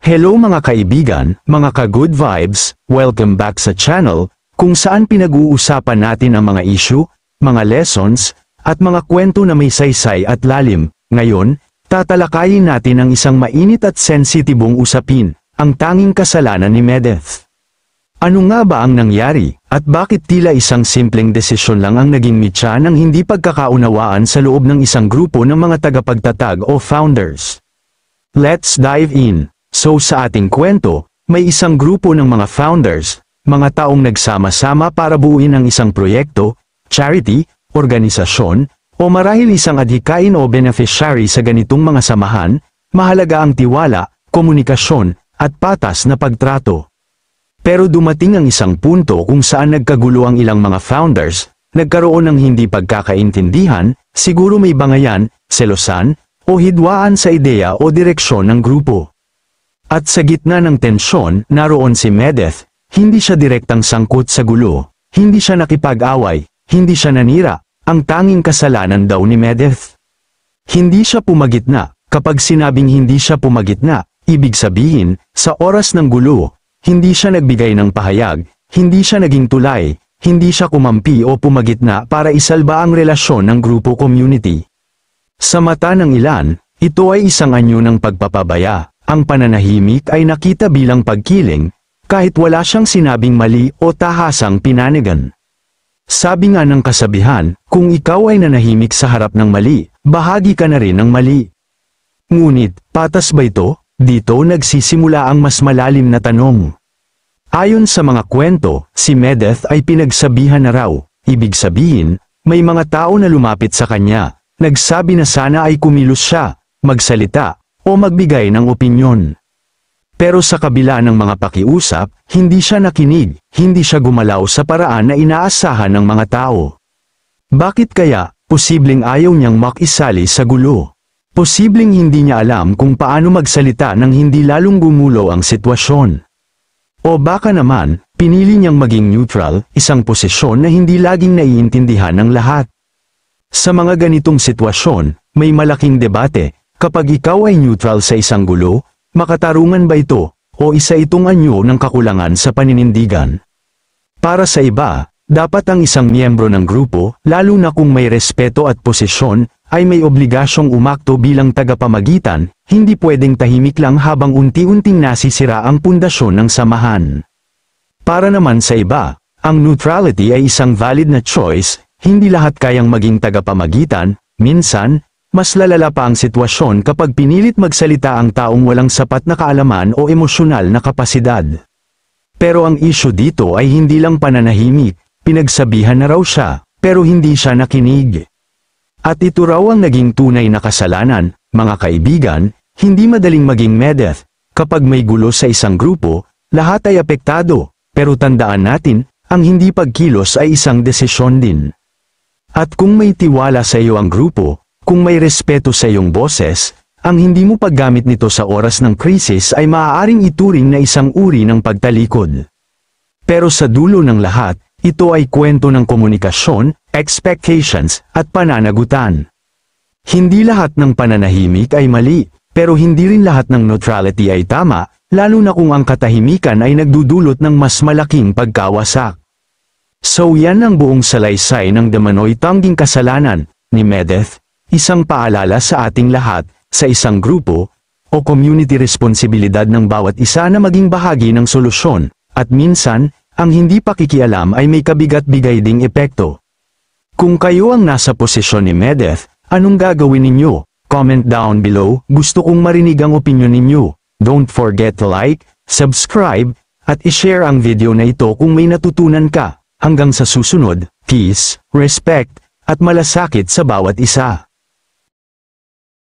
Hello mga kaibigan, mga ka-good vibes, welcome back sa channel, kung saan pinag-uusapan natin ang mga issue, mga lessons, at mga kwento na may saysay at lalim. Ngayon, tatalakayin natin ang isang mainit at sensitibong usapin, ang tanging kasalanan ni Medeth. Ano nga ba ang nangyari, at bakit tila isang simpleng desisyon lang ang naging mitya ng hindi pagkakaunawaan sa loob ng isang grupo ng mga tagapagtatag o founders? Let's dive in. So sa ating kwento, may isang grupo ng mga founders, mga taong nagsama-sama para buuin ang isang proyekto, charity, organisasyon, o marahil isang adhikain o beneficiary sa ganitong mga samahan. Mahalaga ang tiwala, komunikasyon, at patas na pagtrato. Pero dumating ang isang punto kung saan nagkagulo ang ilang mga founders, nagkaroon ng hindi pagkakaintindihan, siguro may bangayan, selosan, o hidwaan sa ideya o direksyon ng grupo. At sa gitna ng tensyon, naroon si Medeth. Hindi siya direktang sangkot sa gulo, hindi siya nakipag-away, hindi siya nanira, ang tanging kasalanan daw ni Medeth. Hindi siya pumagitna. Kapag sinabing hindi siya pumagitna, ibig sabihin, sa oras ng gulo, hindi siya nagbigay ng pahayag, hindi siya naging tulay, hindi siya kumampi o pumagitna para isalba ang relasyon ng grupo community. Sa mata ng ilan, ito ay isang anyo ng pagpapabaya. Ang pananahimik ay nakita bilang pagkiling, kahit wala siyang sinabing mali o tahasang pinanigan. Sabi nga ng kasabihan, kung ikaw ay nanahimik sa harap ng mali, bahagi ka na rin ng mali. Ngunit, patas ba ito? Dito nagsisimula ang mas malalim na tanong. Ayon sa mga kwento, si Medeth ay pinagsabihan na raw, ibig sabihin, may mga tao na lumapit sa kanya, nagsabi na sana ay kumilos siya, magsalita, o magbigay ng opinyon. Pero sa kabila ng mga pakiusap, hindi siya nakinig, hindi siya gumalaw sa paraan na inaasahan ng mga tao. Bakit kaya? Posibleng ayaw niyang makisali sa gulo. Posibleng hindi niya alam kung paano magsalita nang hindi lalong gumulo ang sitwasyon. O baka naman, pinili niyang maging neutral, isang posisyon na hindi laging naiintindihan ng lahat. Sa mga ganitong sitwasyon, may malaking debate. Kapag ikaw ay neutral sa isang gulo, makatarungan ba ito, o isa itong anyo ng kakulangan sa paninindigan? Para sa iba, dapat ang isang miyembro ng grupo, lalo na kung may respeto at posisyon, ay may obligasyong umakto bilang tagapamagitan, hindi pwedeng tahimik lang habang unti-unting nasisira ang pundasyon ng samahan. Para naman sa iba, ang neutrality ay isang valid na choice, hindi lahat kayang maging tagapamagitan, minsan, mas lalala pa ang sitwasyon kapag pinilit magsalita ang taong walang sapat na kaalaman o emosyonal na kapasidad. Pero ang issue dito ay hindi lang pananahimik, pinagsabihan na raw siya, pero hindi siya nakinig. At ito raw ang naging tunay na kasalanan, mga kaibigan, hindi madaling maging Medeth. Kapag may gulo sa isang grupo, lahat ay apektado, pero tandaan natin, ang hindi pagkilos ay isang desisyon din. At kung may tiwala sa iyo ang grupo, kung may respeto sa iyong boses, ang hindi mo paggamit nito sa oras ng krisis ay maaaring ituring na isang uri ng pagtalikod. Pero sa dulo ng lahat, ito ay kwento ng komunikasyon, expectations, at pananagutan. Hindi lahat ng pananahimik ay mali, pero hindi rin lahat ng neutrality ay tama, lalo na kung ang katahimikan ay nagdudulot ng mas malaking pagkawasak. So yan ang buong salaysay ng Demanoy Tanging Kasalanan ni Medeth. Isang paalala sa ating lahat, sa isang grupo, o community responsibilidad ng bawat isa na maging bahagi ng solusyon, at minsan, ang hindi pakikialam ay may kabigat-bigay ding epekto. Kung kayo ang nasa posisyon ni Medeth, anong gagawin ninyo? Comment down below, gusto kong marinig ang opinyon ninyo. Don't forget to like, subscribe, at ishare ang video na ito kung may natutunan ka. Hanggang sa susunod, peace, respect, at malasakit sa bawat isa.